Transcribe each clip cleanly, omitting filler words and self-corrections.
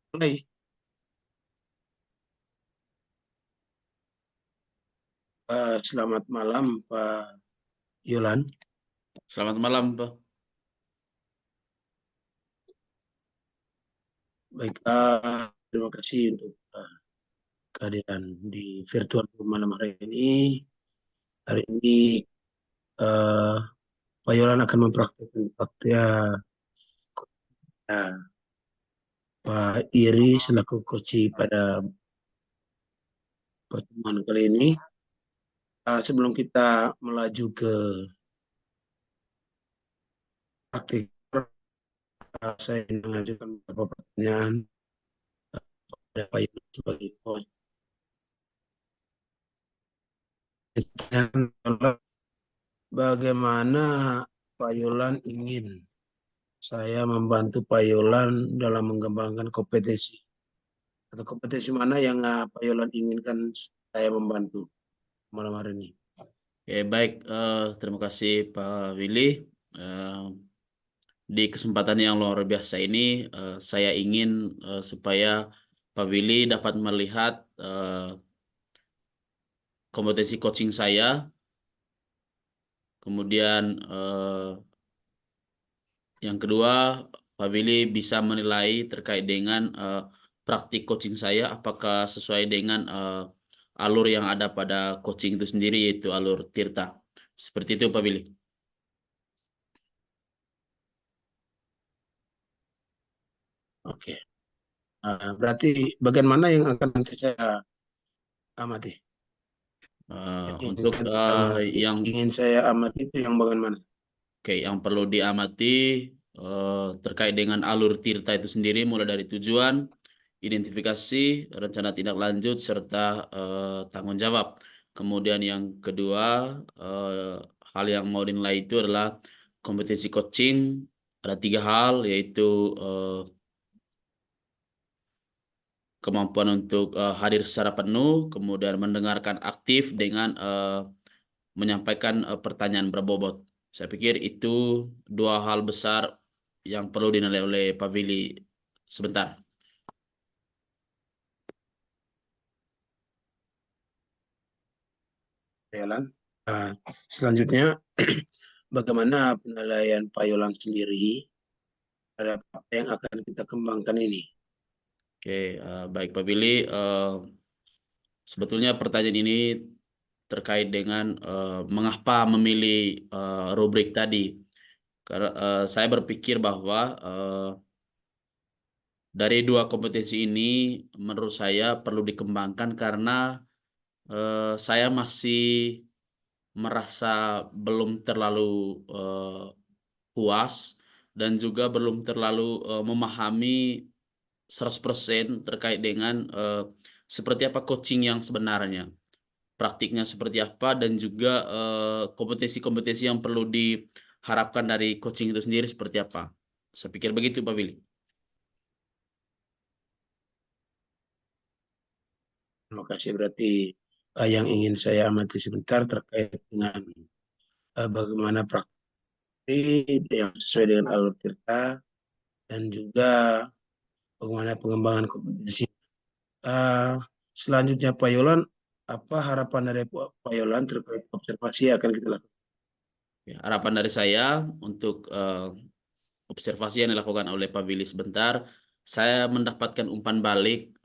Mulai. Selamat malam Pak Yolan. Selamat malam, Pak. Baik, terima kasih untuk kehadiran di virtual malam hari ini. Hari ini eh, Pak Yolan akan mempraktikkan fakta Pak Iri selaku coach pada pertemuan kali ini. Sebelum kita melaju ke praktik, saya ingin mengajukan beberapa pertanyaan kepada Pak Yolan sebagai coach. Bagaimana Pak Yolan ingin saya membantu Pak Yolan dalam mengembangkan kompetensi atau kompetensi mana yang Pak Yolan inginkan saya membantu malam hari ini. Oke, baik. Terima kasih, Pak Willy. Eh, di kesempatan yang luar biasa ini, saya ingin supaya Pak Willy dapat melihat kompetensi coaching saya, kemudian yang kedua, Pak Willy bisa menilai terkait dengan praktik coaching saya, apakah sesuai dengan alur yang ada pada coaching itu sendiri, yaitu alur Tirta. Seperti itu, Pak Willy. Oke. Berarti bagian mana yang akan nanti saya amati? Untuk Yang yang ingin saya amati itu yang bagian mana? Oke, yang perlu diamati terkait dengan alur Tirta itu sendiri, mulai dari tujuan, identifikasi, rencana tindak lanjut, serta tanggung jawab. Kemudian yang kedua, eh, hal yang mau dinilai itu adalah kompetensi coaching. Ada 3 hal, yaitu eh, kemampuan untuk hadir secara penuh, kemudian mendengarkan aktif dengan menyampaikan pertanyaan berbobot. Saya pikir itu 2 hal besar yang perlu dinilai oleh Pak Willy sebentar. Pak Yolan. Selanjutnya, bagaimana penilaian Pak Yolan sendiri terhadap apa yang akan kita kembangkan ini? Oke, baik Pak Willy. Sebetulnya pertanyaan ini terkait dengan mengapa memilih rubrik tadi. Karena saya berpikir bahwa dari 2 kompetensi ini menurut saya perlu dikembangkan karena saya masih merasa belum terlalu eh, puas dan juga belum terlalu memahami 100% terkait dengan seperti apa coaching yang sebenarnya, praktiknya seperti apa, dan juga kompetensi-kompetensi yang perlu diharapkan dari coaching itu sendiri seperti apa. Saya pikir begitu, Pak Willy. Terima kasih. Berarti yang ingin saya amati sebentar terkait dengan bagaimana praktik yang sesuai dengan alur Tirta dan juga bagaimana pengembangan kompetensi. Eh, Selanjutnya Pak Yolan, apa harapan dari Pak Yolan terkait observasi yang akan kita lakukan? Ya, harapan dari saya untuk observasi yang dilakukan oleh Pak Willy sebentar, saya mendapatkan umpan balik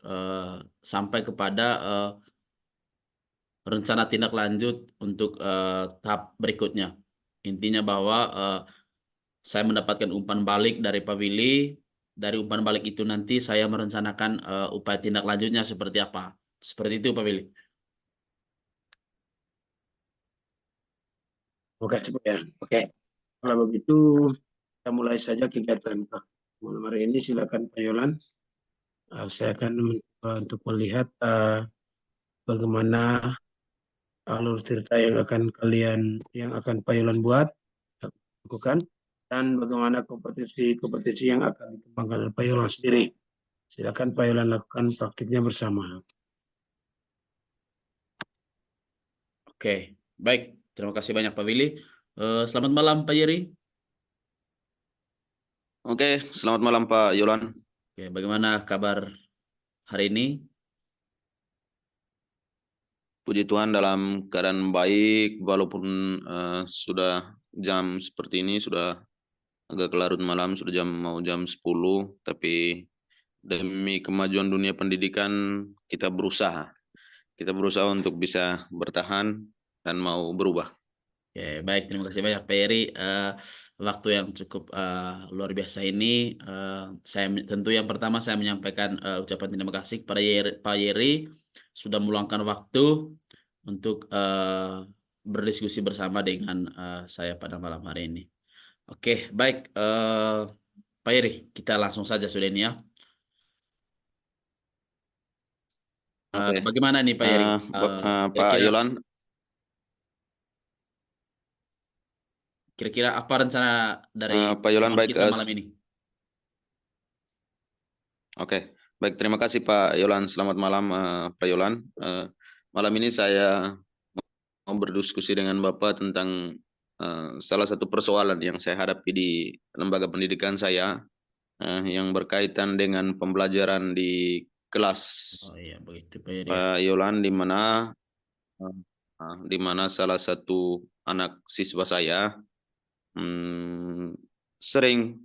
sampai kepada rencana tindak lanjut untuk tahap berikutnya. Intinya bahwa saya mendapatkan umpan balik dari Pak Willy. Dari umpan balik itu nanti saya merencanakan upaya tindak lanjutnya seperti apa. Seperti itu, Pak Willy. Oke, Pak ya. Oke, kalau begitu kita mulai saja kegiatan Pak. Malam hari ini silakan Pak Yolan. Saya akan mencoba untuk melihat bagaimana alur cerita yang akan Pak Yolan buat, lakukan, dan bagaimana kompetisi-kompetisi yang akan dikembangkan oleh Pak Yolan sendiri. Silakan Pak Yolan lakukan praktiknya bersama. Oke, baik. Terima kasih banyak, Pak Willy. Selamat malam, Pak Yeri. Oke, selamat malam Pak Yolan. Oke, bagaimana kabar hari ini? Puji Tuhan dalam keadaan baik, walaupun sudah jam seperti ini, sudah agak larut malam, sudah mau jam 10, tapi demi kemajuan dunia pendidikan kita berusaha. Kita berusaha untuk bisa bertahan dan mau berubah. Oke, baik, terima kasih banyak Pak Yeri. Waktu yang cukup luar biasa ini, saya tentu yang pertama saya menyampaikan ucapan terima kasih kepada Pak Yeri sudah meluangkan waktu untuk berdiskusi bersama dengan saya pada malam hari ini. Oke, baik, Pak Yeri, kita langsung saja sudah ini ya. Oke. Bagaimana nih Pak Yeri? Pak Kira-kira Yolan, kira-kira apa rencana dari Pak Yolan pertemuan baik. kita malam ini? Oke, baik. Terima kasih Pak Yolan. Selamat malam Pak Yolan. Malam ini saya mau berdiskusi dengan Bapak tentang salah satu persoalan yang saya hadapi di lembaga pendidikan saya yang berkaitan dengan pembelajaran di kelas. Oh iya, begitu Pak Yeri ya. Pak Yolan, di mana salah satu anak siswa saya sering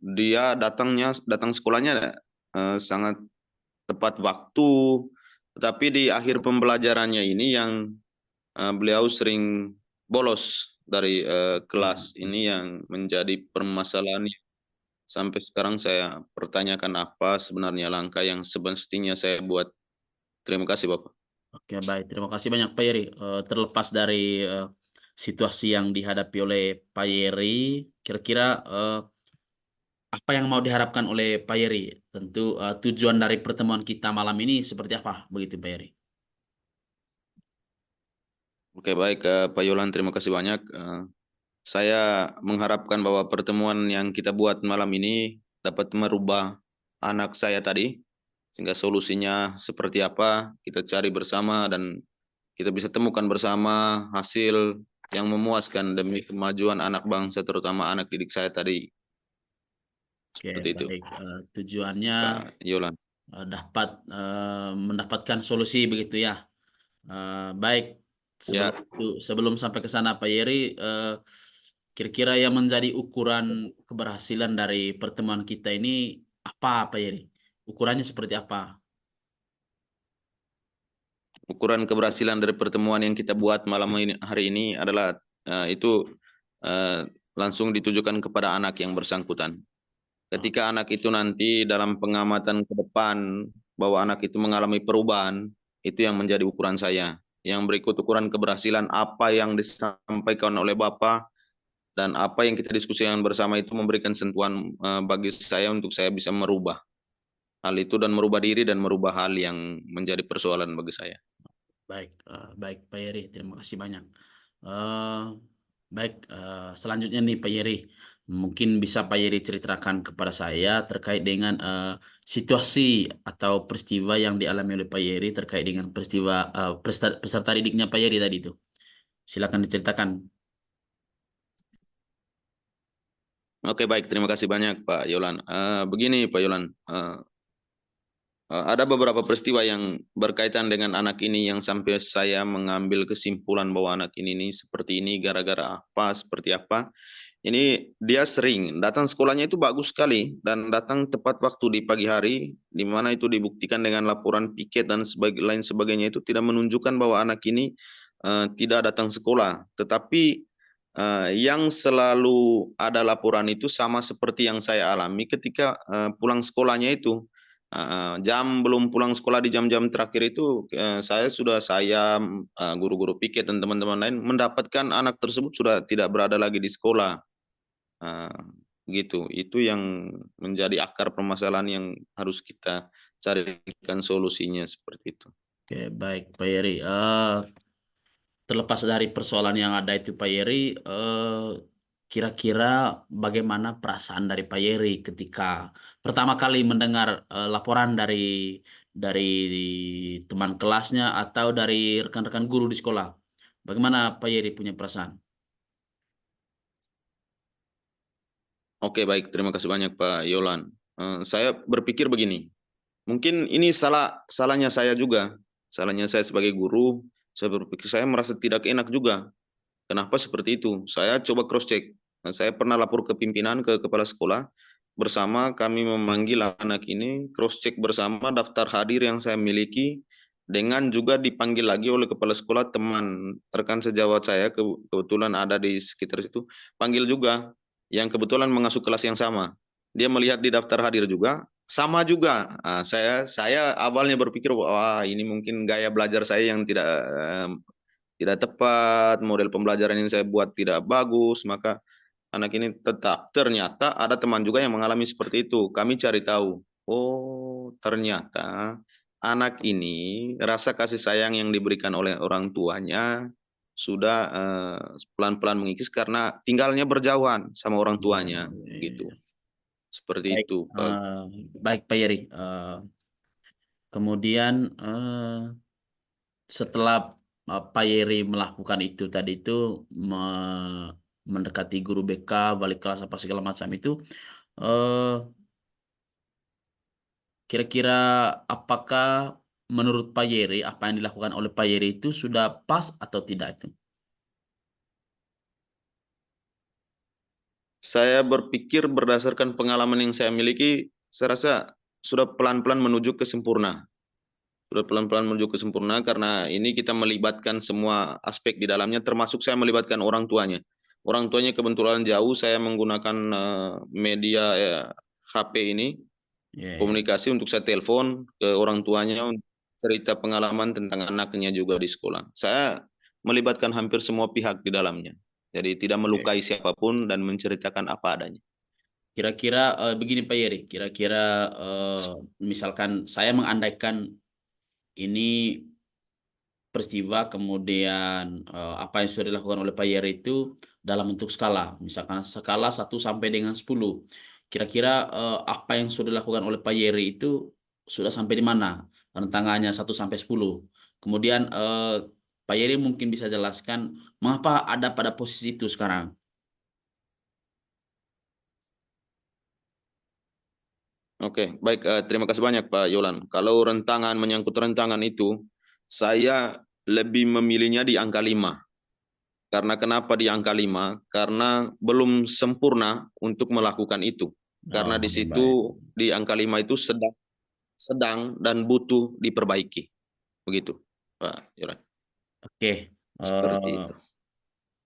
dia datang sekolahnya sangat tepat waktu, tetapi di akhir pembelajarannya ini yang beliau sering bolos dari kelas. Ini yang menjadi permasalahan. Sampai sekarang saya pertanyakan apa sebenarnya langkah yang semestinya saya buat. Terima kasih Bapak. Oke, baik. Terima kasih banyak Pak Yeri. Terlepas dari situasi yang dihadapi oleh Pak Yeri, kira-kira apa yang mau diharapkan oleh Pak Yeri? Tentu tujuan dari pertemuan kita malam ini seperti apa? Begitu Pak Yeri. Oke, baik Pak Yolan, terima kasih banyak. Saya mengharapkan bahwa pertemuan yang kita buat malam ini dapat merubah anak saya tadi, sehingga solusinya seperti apa kita cari bersama dan kita bisa temukan bersama hasil yang memuaskan demi kemajuan anak bangsa, terutama anak didik saya tadi. Oke, Seperti itu, baik. Tujuannya Pak Yolan. dapat mendapatkan solusi begitu ya. Baik. Ya, Sebelum sampai ke sana Pak Yeri, kira-kira yang menjadi ukuran keberhasilan dari pertemuan kita ini apa Pak Yeri? Ukurannya seperti apa? ukuran keberhasilan dari pertemuan yang kita buat malam ini hari ini adalah itu langsung ditujukan kepada anak yang bersangkutan. Ketika anak itu nanti dalam pengamatan ke depan bahwa anak itu mengalami perubahan, itu yang menjadi ukuran saya. Yang berikut ukuran keberhasilan apa yang disampaikan oleh Bapak dan apa yang kita diskusikan bersama itu memberikan sentuhan bagi saya untuk saya bisa merubah hal itu dan merubah diri dan merubah hal yang menjadi persoalan bagi saya. Baik, baik Pak Yeri, terima kasih banyak. Eh, baik, selanjutnya nih Pak Yeri, mungkin bisa Pak Yeri ceritakan kepada saya terkait dengan situasi atau peristiwa yang dialami oleh Pak Yeri terkait dengan peristiwa peserta didiknya Pak Yeri tadi itu. Silakan diceritakan. Oke, baik, terima kasih banyak Pak Yolan. Begini Pak Yolan, ada beberapa peristiwa yang berkaitan dengan anak ini yang sampai saya mengambil kesimpulan bahwa anak ini seperti ini gara-gara apa, seperti apa. Ini dia sering datang sekolahnya itu bagus sekali dan datang tepat waktu di pagi hari, di mana itu dibuktikan dengan laporan piket dan lain sebagainya itu tidak menunjukkan bahwa anak ini tidak datang sekolah. Tetapi yang selalu ada laporan itu sama seperti yang saya alami ketika pulang sekolahnya itu. Jam belum pulang sekolah di jam-jam terakhir itu saya guru-guru piket dan teman-teman lain mendapatkan anak tersebut sudah tidak berada lagi di sekolah. Gitu. Itu yang menjadi akar permasalahan yang harus kita carikan solusinya seperti itu. Oke, baik Pak Yeri. Terlepas dari persoalan yang ada itu Pak Yeri, kira-kira bagaimana perasaan dari Pak Yeri ketika pertama kali mendengar laporan dari teman kelasnya atau dari rekan-rekan guru di sekolah? Bagaimana Pak Yeri punya perasaan? Oke, baik. Terima kasih banyak Pak Yolan. Saya berpikir begini, mungkin ini salahnya saya juga. Salahnya saya sebagai guru, saya berpikir saya merasa tidak enak juga. Kenapa seperti itu? Saya coba cross check. Saya pernah lapor ke pimpinan, ke kepala sekolah, bersama kami memanggil anak ini, cross check bersama daftar hadir yang saya miliki, dengan juga dipanggil lagi oleh kepala sekolah teman rekan sejawat saya, kebetulan ada di sekitar situ, panggil juga, yang kebetulan mengasuh kelas yang sama. Dia melihat di daftar hadir juga, sama juga. Saya awalnya berpikir, wah ini mungkin gaya belajar saya yang tidak tepat, model pembelajaran yang saya buat tidak bagus, maka anak ini tetap. Ternyata ada teman juga yang mengalami seperti itu. Kami cari tahu, oh ternyata anak ini rasa kasih sayang yang diberikan oleh orang tuanya sudah pelan-pelan mengikis karena tinggalnya berjauhan sama orang tuanya, gitu. Seperti Baik, itu, Pak. baik Pak Yeri. Kemudian setelah Pak Yeri melakukan itu tadi itu mendekati guru BK, balik kelas apa segala macam itu, eh, kira-kira apakah menurut Pak Yeri apa yang dilakukan oleh Pak Yeri itu sudah pas atau tidak itu? Saya berpikir berdasarkan pengalaman yang saya miliki, saya rasa sudah pelan-pelan menuju ke sempurna. Sudah pelan-pelan menuju ke sempurna karena ini kita melibatkan semua aspek di dalamnya, termasuk saya melibatkan orang tuanya. Orang tuanya kebetulan jauh, saya menggunakan media HP ini, Ya, ya. komunikasi untuk saya telepon ke orang tuanya untuk cerita pengalaman tentang anaknya juga di sekolah. Saya melibatkan hampir semua pihak di dalamnya. Jadi tidak melukai siapapun dan menceritakan apa adanya. Kira-kira begini Pak Yeri, kira-kira misalkan saya mengandaikan ini peristiwa kemudian apa yang sudah dilakukan oleh Pak Yeri itu dalam bentuk skala, misalkan skala 1 sampai dengan 10. Kira-kira apa yang sudah dilakukan oleh Pak Yeri itu sudah sampai di mana? Rentangannya 1 sampai 10. Kemudian Pak Yeri mungkin bisa jelaskan mengapa ada pada posisi itu sekarang. Oke, baik. Terima kasih banyak Pak Yolan. Kalau menyangkut rentangan itu, saya lebih memilihnya di angka 5. Karena kenapa di angka 5? Karena belum sempurna untuk melakukan itu. Karena di Oh, baik. situ di angka 5 itu sedang dan butuh diperbaiki. Begitu, Pak Yolan. Oke, Seperti itu.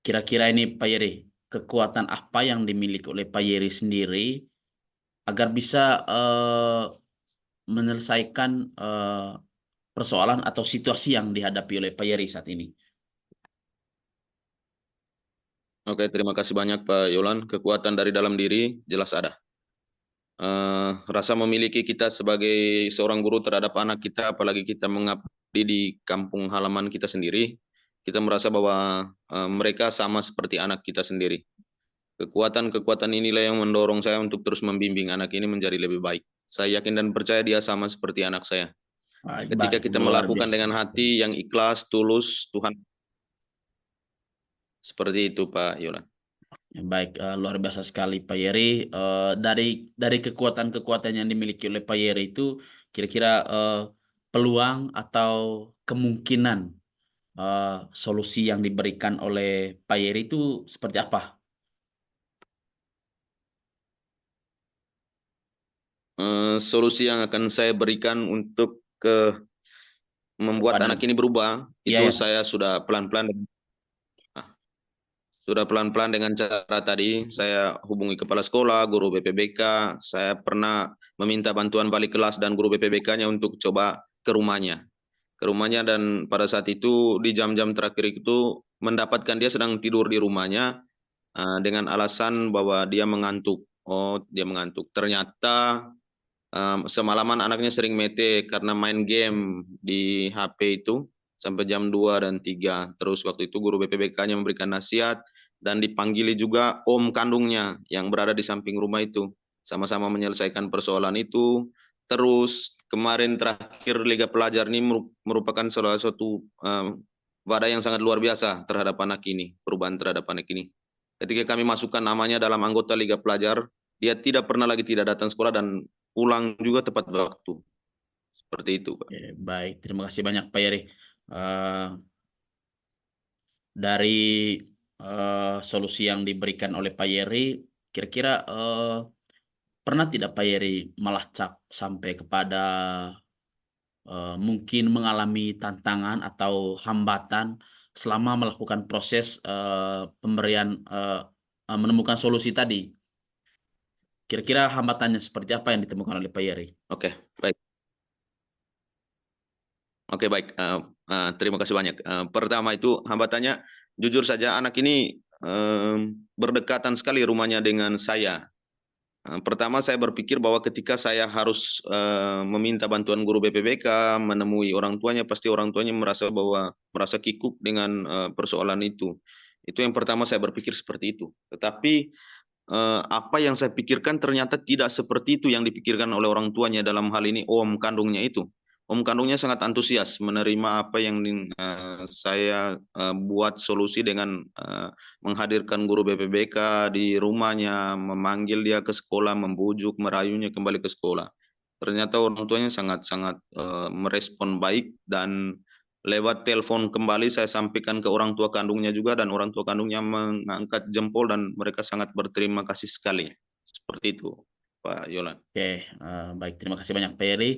kira-kira ini Pak Yeri, kekuatan apa yang dimiliki oleh Pak Yeri sendiri agar bisa menyelesaikan persoalan atau situasi yang dihadapi oleh Pak Yeri saat ini? Oke, terima kasih banyak Pak Yolan. Kekuatan dari dalam diri jelas ada. Rasa memiliki kita sebagai seorang guru terhadap anak kita, apalagi kita mengabdi di kampung halaman kita sendiri, kita merasa bahwa mereka sama seperti anak kita sendiri. Kekuatan-kekuatan inilah yang mendorong saya untuk terus membimbing anak ini menjadi lebih baik. Saya yakin dan percaya dia sama seperti anak saya. Ketika kita Luar melakukan biasa. dengan hati yang ikhlas, tulus, Tuhan. Seperti itu Pak Yolan. Baik, luar biasa sekali Pak Yeri. Dari kekuatan-kekuatan yang dimiliki oleh Pak Yeri itu, kira-kira peluang atau kemungkinan solusi yang diberikan oleh Pak Yeri itu seperti apa? Solusi yang akan saya berikan untuk membuat Kepada anak ini berubah, ya, itu ya. saya sudah pelan-pelan dengan cara tadi saya hubungi kepala sekolah, guru BPBK, saya pernah meminta bantuan balik kelas dan guru BPBK-nya untuk coba ke rumahnya. Dan pada saat itu di jam-jam terakhir itu mendapatkan dia sedang tidur di rumahnya dengan alasan bahwa dia mengantuk. Oh, dia mengantuk. Ternyata semalaman anaknya sering mete karena main game di HP itu sampai jam 2 dan 3. Terus waktu itu guru BPBK-nya memberikan nasihat dan dipanggili juga om kandungnya yang berada di samping rumah itu. Sama-sama menyelesaikan persoalan itu. Terus kemarin terakhir Liga Pelajar ini merupakan salah satu wadah yang sangat luar biasa terhadap anak ini, perubahan terhadap anak ini. Ketika kami masukkan namanya dalam anggota Liga Pelajar, dia tidak pernah lagi tidak datang sekolah dan pulang juga tepat waktu. Seperti itu, Pak. Oke, baik, terima kasih banyak Pak Yeri. Eh, dari solusi yang diberikan oleh Pak Yeri, kira-kira pernah tidak Pak Yeri melacak sampai kepada mungkin mengalami tantangan atau hambatan selama melakukan proses pemberian menemukan solusi tadi? Kira-kira hambatannya seperti apa yang ditemukan oleh Pak Yeri? Oke, baik. Oke, baik. Terima kasih banyak. Pertama itu hambatannya, jujur saja anak ini berdekatan sekali rumahnya dengan saya. Pertama saya berpikir bahwa ketika saya harus meminta bantuan guru BPBK, menemui orang tuanya, pasti orang tuanya merasa kikuk dengan persoalan itu. Itu yang pertama saya berpikir seperti itu. Tetapi apa yang saya pikirkan ternyata tidak seperti itu yang dipikirkan oleh orang tuanya, dalam hal ini om kandungnya itu. Om kandungnya sangat antusias menerima apa yang saya buat solusi dengan menghadirkan guru BPBK di rumahnya, memanggil dia ke sekolah, membujuk, merayunya kembali ke sekolah. Ternyata orang tuanya sangat-sangat merespon baik, dan lewat telepon kembali saya sampaikan ke orang tua kandungnya juga, dan orang tua kandungnya mengangkat jempol dan mereka sangat berterima kasih sekali. Seperti itu, Pak Yolan. Oke, baik, terima kasih banyak Pak Yeri.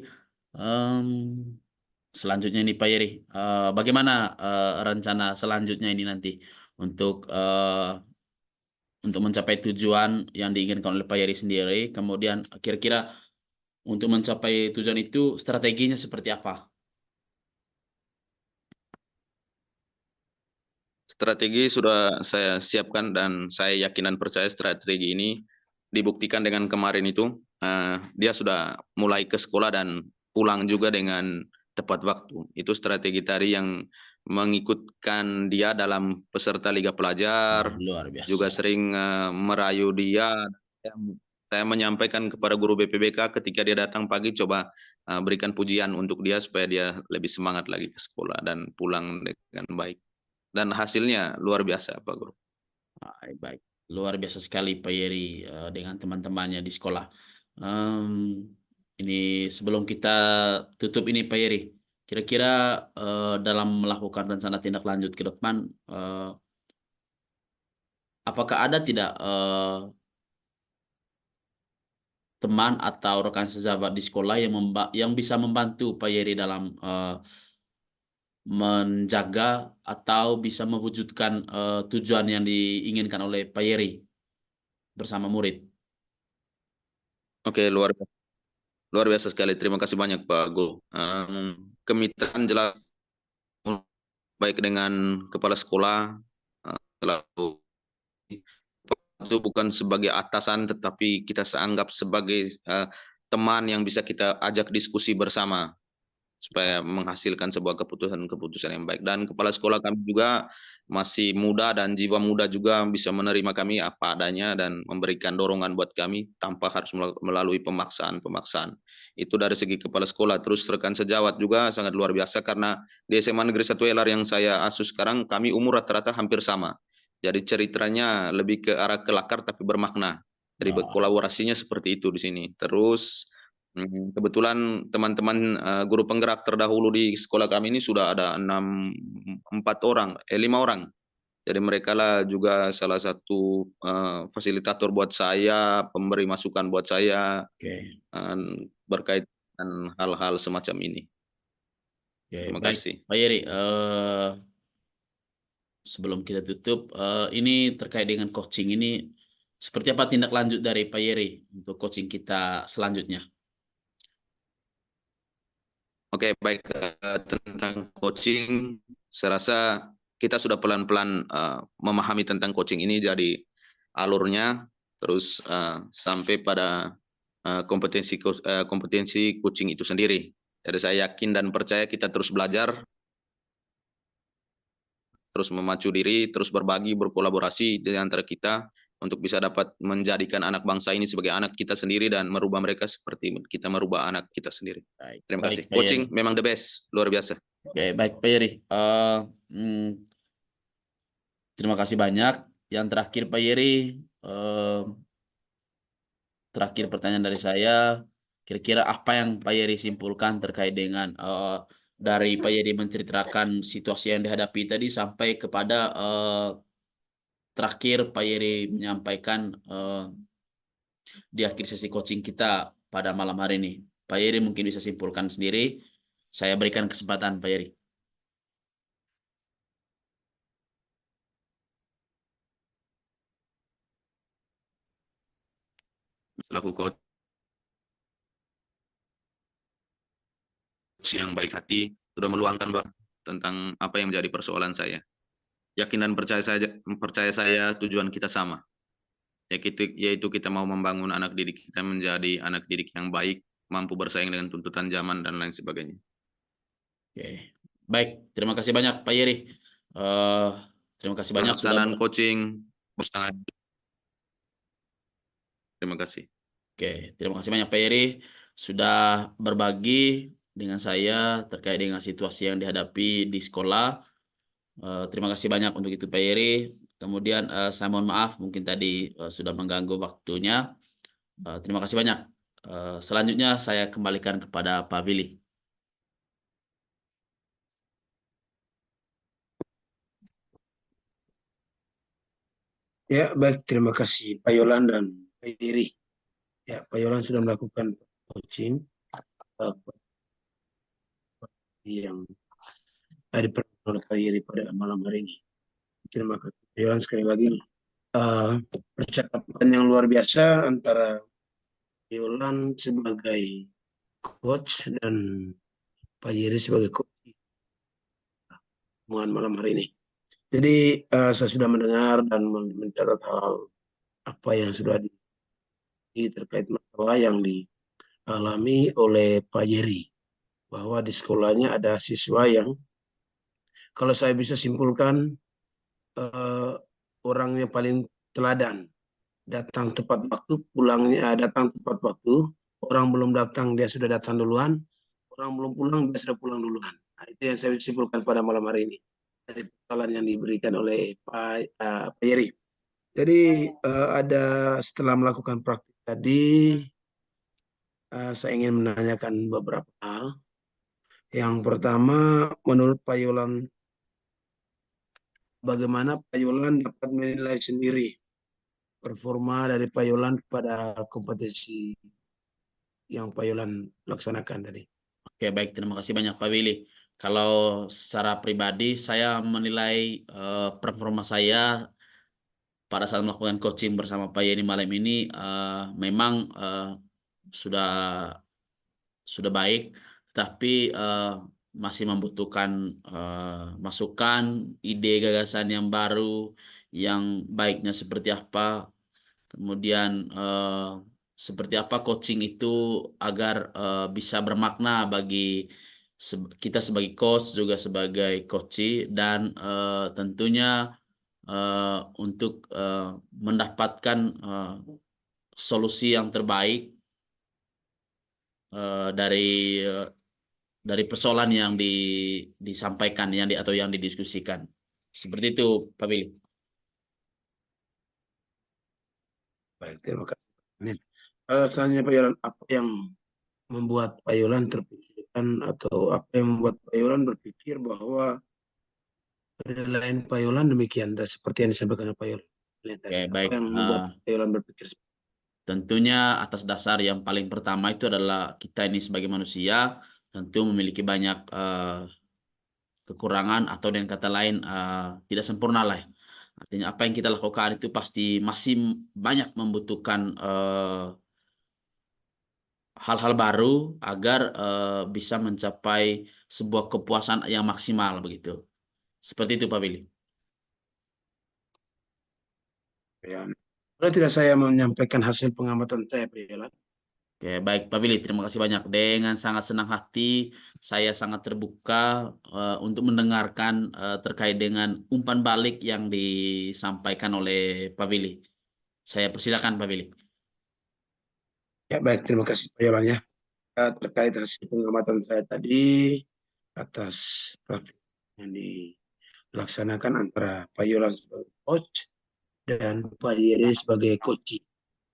Selanjutnya ini Pak Yeri, bagaimana rencana selanjutnya ini nanti untuk mencapai tujuan yang diinginkan oleh Pak Yeri sendiri, kemudian kira-kira untuk mencapai tujuan itu strateginya seperti apa? Strategi sudah saya siapkan dan saya yakin dan percaya strategi ini dibuktikan dengan kemarin itu. Dia sudah mulai ke sekolah dan pulang juga dengan tepat waktu. Itu strategi tadi yang mengikutkan dia dalam peserta Liga Pelajar, Luar biasa. juga sering merayu dia. Saya menyampaikan kepada guru BPBK ketika dia datang pagi, coba berikan pujian untuk dia supaya dia lebih semangat lagi ke sekolah dan pulang dengan baik. Dan hasilnya luar biasa, Pak Guru. Baik, luar biasa sekali Pak Yeri dengan teman-temannya di sekolah. Ini sebelum kita tutup ini Pak Yeri, kira-kira dalam melakukan rencana tindak lanjut ke depan, apakah ada tidak teman atau rekan sesahabat di sekolah yang bisa membantu Pak Yeri dalam menjaga atau bisa mewujudkan tujuan yang diinginkan oleh Pak Yeri bersama murid? Oke, luar biasa sekali. Terima kasih banyak, Pak Guru. Kemitraan jelas baik dengan kepala sekolah, selalu itu bukan sebagai atasan, tetapi kita anggap sebagai teman yang bisa kita ajak diskusi bersama supaya menghasilkan sebuah keputusan-keputusan yang baik. Dan kepala sekolah kami juga masih muda dan jiwa muda juga, bisa menerima kami apa adanya dan memberikan dorongan buat kami tanpa harus melalui pemaksaan-pemaksaan. Itu dari segi kepala sekolah. Terus rekan sejawat juga sangat luar biasa, karena di SMA Negeri 1 Welar yang saya asuh sekarang, kami umur rata-rata hampir sama. Jadi ceritanya lebih ke arah kelakar tapi bermakna. Jadi kolaborasinya seperti itu di sini. Terus kebetulan teman-teman guru penggerak terdahulu di sekolah kami ini sudah ada 5 orang. Jadi mereka lah juga salah satu fasilitator buat saya, pemberi masukan buat saya berkaitan hal-hal semacam ini. Terima Baik, kasih. Pak Yeri, sebelum kita tutup, ini terkait dengan coaching ini, seperti apa tindak lanjut dari Pak Yeri untuk coaching kita selanjutnya? Oke, baik. Tentang coaching, saya rasa kita sudah pelan-pelan memahami tentang coaching ini, jadi alurnya terus sampai pada kompetensi coaching itu sendiri. Jadi saya yakin dan percaya kita terus belajar, terus memacu diri, terus berbagi, berkolaborasi di antara kita untuk bisa dapat menjadikan anak bangsa ini sebagai anak kita sendiri dan merubah mereka seperti kita merubah anak kita sendiri. Terima kasih. Coaching memang the best, luar biasa. Oke, baik Pak Yeri. Terima kasih banyak. Yang terakhir Pak Yeri, terakhir pertanyaan dari saya, kira-kira apa yang Pak Yeri simpulkan terkait dengan dari Pak Yeri menceritakan situasi yang dihadapi tadi sampai kepada terakhir Pak Yeri menyampaikan di akhir sesi coaching kita pada malam hari ini. Pak Yeri mungkin bisa simpulkan sendiri. Saya berikan kesempatan Pak Yeri. Selaku coach yang baik hati sudah meluangkan tentang apa yang menjadi persoalan saya. Yakin dan percaya saya tujuan kita sama, yaitu kita mau membangun anak didik kita menjadi anak didik yang baik, mampu bersaing dengan tuntutan zaman dan lain sebagainya. Oke, baik. Terima kasih banyak Pak Yeri. Terima kasih banyak Pelaksanaan coaching bersama. Terima kasih. Oke, terima kasih banyak Pak Yeri sudah berbagi dengan saya terkait dengan situasi yang dihadapi di sekolah. Terima kasih banyak untuk itu Pak Yeri. Kemudian saya mohon maaf mungkin tadi sudah mengganggu waktunya. Terima kasih banyak. Selanjutnya saya kembalikan kepada Pak Willy. Ya, baik. Terima kasih Pak Yolan dan Pak Yeri. Ya, Pak Yolan sudah melakukan coaching yang diperoleh oleh Pak Yeri pada malam hari ini. Terima kasih Pak Yolan sekali lagi. Percakapan yang luar biasa antara Pak Yolan sebagai coach dan Pak Yeri sebagai coach malam hari ini. Jadi saya sudah mendengar dan mencatat hal apa yang sudah terkait masalah yang dialami oleh Pak Yeri, bahwa di sekolahnya ada siswa yang kalau saya bisa simpulkan orangnya paling teladan, datang tepat waktu, pulangnya datang tepat waktu, orang belum datang dia sudah datang duluan, orang belum pulang dia sudah pulang duluan. Nah, itu yang saya simpulkan pada malam hari ini dari persoalan yang diberikan oleh Pak Yeri. Jadi setelah melakukan praktik tadi, saya ingin menanyakan beberapa hal. Yang pertama, menurut Pak Yolan, bagaimana Pak Yolan dapat menilai sendiri performa dari Pak Yolan pada kompetensi yang Pak Yolan laksanakan tadi? Oke, baik. Terima kasih banyak Pak Willy. Kalau secara pribadi, saya menilai performa saya pada saat melakukan coaching bersama Pak Yeni malam ini memang sudah baik, tapi masih membutuhkan masukan, ide, gagasan yang baru, yang baiknya seperti apa, kemudian seperti apa coaching itu agar bisa bermakna bagi kita sebagai coach juga sebagai coachee, dan tentunya untuk mendapatkan solusi yang terbaik dari persoalan yang disampaikan atau yang didiskusikan. Seperti itu, Pak Billy. Baik, terima kasih. Selanjutnya Pak Yolan, apa yang membuat Pak Yolan terpikirkan atau apa yang membuat Pak Yolan berpikir bahwa penilaian Pak Yolan demikian, seperti yang disampaikan Pak Yolan tadi? Oke, Apa baik. yang membuat Pak Yolan berpikir? Tentunya atas dasar yang paling pertama itu adalah kita ini sebagai manusia tentu memiliki banyak kekurangan, atau dengan kata lain tidak sempurna lah. Artinya apa yang kita lakukan itu pasti masih banyak membutuhkan hal-hal baru agar bisa mencapai sebuah kepuasan yang maksimal begitu. Seperti itu Pak Billy. Ya. Boleh tidak saya menyampaikan hasil pengamatan saya, Pak Yolan? Oke, baik Pak Billy, terima kasih banyak. Dengan sangat senang hati, saya sangat terbuka untuk mendengarkan terkait dengan umpan balik yang disampaikan oleh Pak Billy. Saya persilakan Pak Billy. Ya, baik, terima kasih Pak Yolan ya. Terkait hasil pengamatan saya tadi atas praktik yang dilaksanakan antara Pak Yolan sebagai coach dan Pak Yeri sebagai coach.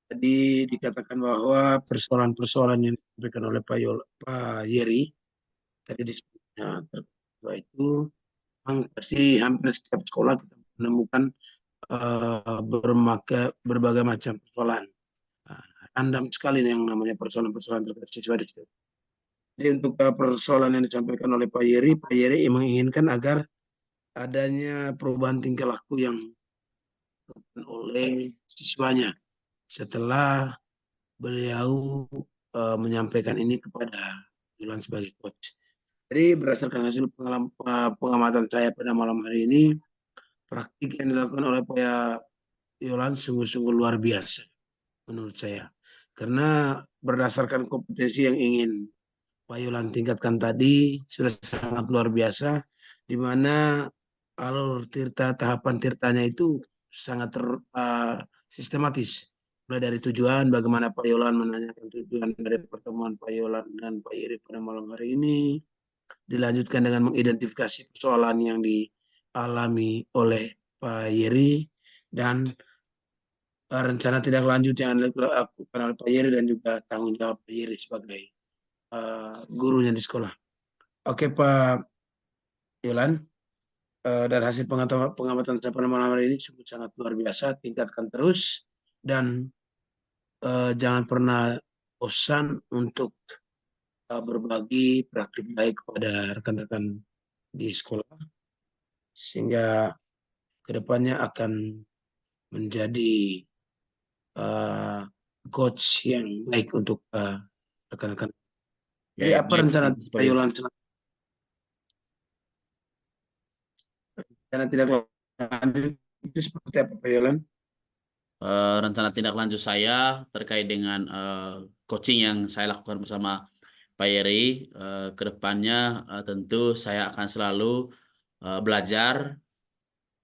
Tadi dikatakan bahwa persoalan-persoalan yang disampaikan oleh Pak Yeri tadi disebutnya bahwa itu memang pasti hampir setiap sekolah kita menemukan berbagai macam persoalan. Random sekali yang namanya persoalan-persoalan terkait siswa di situ. Jadi untuk persoalan yang disampaikan oleh Pak Yeri menginginkan agar adanya perubahan tingkah laku yang oleh siswanya setelah beliau menyampaikan ini kepada Yulan sebagai coach. Jadi berdasarkan hasil pengamatan saya pada malam hari ini, praktik yang dilakukan oleh Pak Yulan sungguh-sungguh luar biasa menurut saya. Karena berdasarkan kompetensi yang ingin Pak Yulan tingkatkan tadi sudah sangat luar biasa, di mana alur tahapan tirtanya itu sangat sistematis. Mulai dari tujuan, bagaimana Pak Yulan menanyakan tujuan dari pertemuan Pak Yulan dan Pak Yeri pada malam hari ini, dilanjutkan dengan mengidentifikasi persoalan yang dialami oleh Pak Yeri, dan rencana tidak lanjut yang dilakukan oleh Pak Yeri dan juga tanggung jawab Pak Yeri sebagai gurunya di sekolah. Oke Pak Yulan, dari hasil pengamatan saya pada malam hari ini sungguh sangat luar biasa. Tingkatkan terus dan jangan pernah bosan untuk berbagi praktik baik kepada rekan-rekan di sekolah, sehingga kedepannya akan menjadi coach yang baik untuk rekan-rekan. Jadi Oke, apa baik. rencana Terima kasih, Pak Pak Willy. Yulan rencana tidak lanjut itu seperti apa Pak Yulan? Rencana tindak lanjut saya terkait dengan coaching yang saya lakukan bersama Pak Yeri, ke depannya tentu saya akan selalu belajar,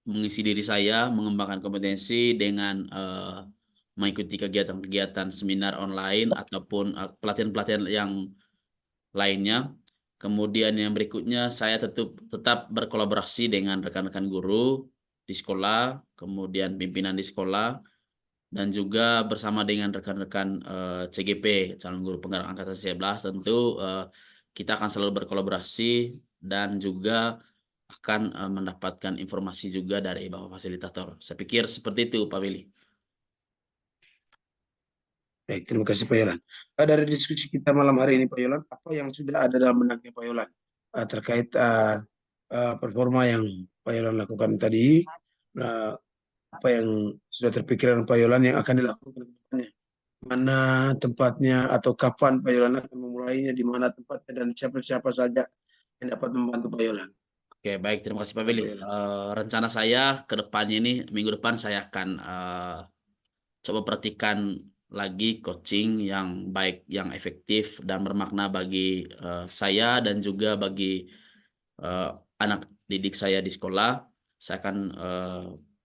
mengisi diri saya, mengembangkan kompetensi dengan mengikuti kegiatan-kegiatan seminar online ataupun pelatihan-pelatihan yang lainnya. Kemudian yang berikutnya saya tetap berkolaborasi dengan rekan-rekan guru di sekolah, kemudian pimpinan di sekolah, dan juga bersama dengan rekan-rekan CGP, calon guru penggerak angkatan 11, tentu kita akan selalu berkolaborasi dan juga akan mendapatkan informasi juga dari Bapak Fasilitator. Saya pikir seperti itu, Pak Willy. Baik, terima kasih Pak Yolan. Dari diskusi kita malam hari ini Pak Yolan, apa yang sudah ada dalam benaknya Pak Yolan terkait performa yang Pak Yolan lakukan tadi, apa yang sudah terpikirkan Pak Yolan yang akan dilakukan ke depannya? Mana tempatnya atau kapan Pak Yolan akan memulainya, di mana tempatnya, dan siapa-siapa saja yang dapat membantu Pak Yolan? Oke, baik. Terima kasih Pak Pak Willy. Yolan. Rencana saya ke depannya ini, minggu depan saya akan coba perhatikan lagi coaching yang baik, yang efektif dan bermakna bagi saya dan juga bagi anak didik saya di sekolah. Saya akan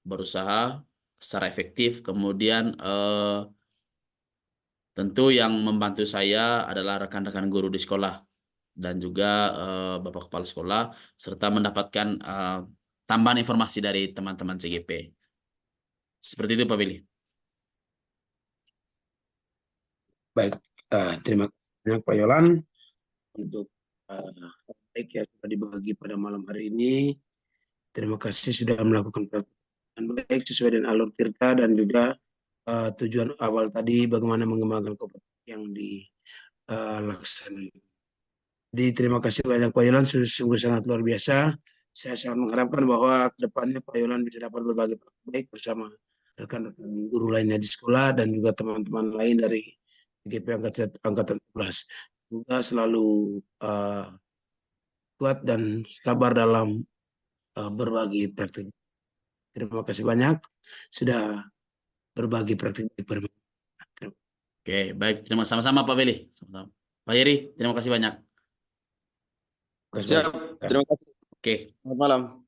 berusaha secara efektif. Kemudian tentu yang membantu saya adalah rekan-rekan guru di sekolah dan juga Bapak Kepala Sekolah, serta mendapatkan tambahan informasi dari teman-teman CGP. Seperti itu Pak Willy. Baik, terima kasih Pak Yolan untuk baik yang sudah dibagi pada malam hari ini. Terima kasih sudah melakukan praktek baik sesuai dengan alur tirta dan juga tujuan awal tadi bagaimana mengembangkan kompetensi yang dilaksanakan. Jadi terima kasih banyak Pak Yolan, sungguh sangat luar biasa. Saya sangat mengharapkan bahwa ke depannya Pak Yolan bisa dapat berbagi praktek baik bersama rekan-rekan guru lainnya di sekolah dan juga teman-teman lain dari GP Angkatan 11. Semoga selalu kuat dan sabar dalam berbagi praktek. Terima kasih banyak sudah berbagi praktik bermain. Oke, baik. Terima sama-sama Pak Willy. Sama-sama. Pak Yeri, terima kasih banyak. Siap, terima kasih. Oke. Selamat malam.